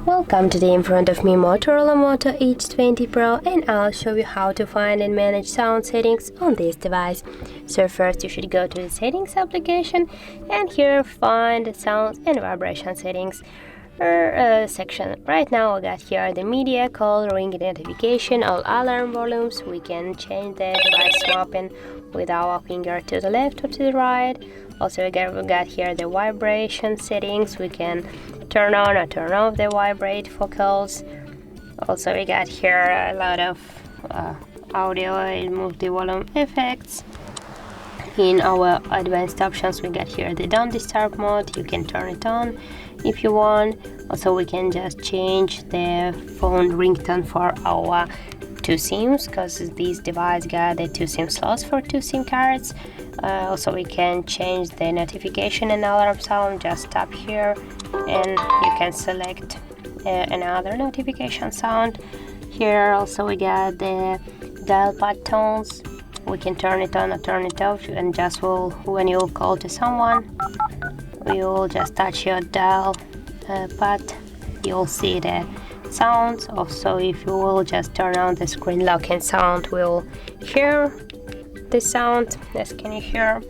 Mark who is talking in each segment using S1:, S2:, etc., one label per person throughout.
S1: Welcome today in front of me Motorola Moto Edge 20 Pro, and I'll show you how to find and manage sound settings on this device. So first you should go to the settings application and here find the sound and vibration settings section. Right now I got here the media, call, ring notification, all alarm volumes. We can change the device mapping with our finger to the left or to the right. Also we got here the vibration settings. We can turn on or turn off the vibrate vocals. Also we got here a lot of audio and multi-volume effects. In our advanced options we got here the don't disturb mode. You can turn it on if you want. Also we can just change the phone ringtone for our two SIMs, because this device got the two SIM slots for two SIM cards. Also we can change the notification and alarm sound. Just tap here and you can select another notification sound. Here also we got the dial pad tones. We can turn it on or turn it off, and just when you call to someone, you'll just touch your dial pad, you'll see the sounds. Also if you will just turn on the screen locking sound, we'll hear the sound, as can you hear.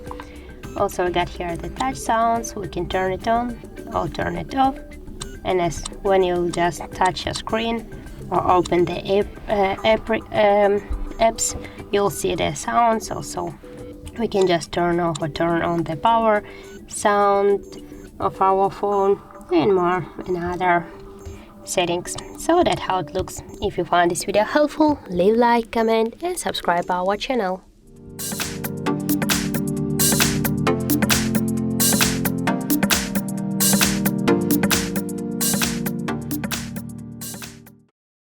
S1: Also we got here the touch sounds. We can turn it on or turn it off, and as when you just touch a screen or open the apps, you'll see the sounds. Also we can just turn off or turn on the power sound of our phone and more and other settings. So that's how it looks. If you found this video helpful, leave like, comment and subscribe our channel.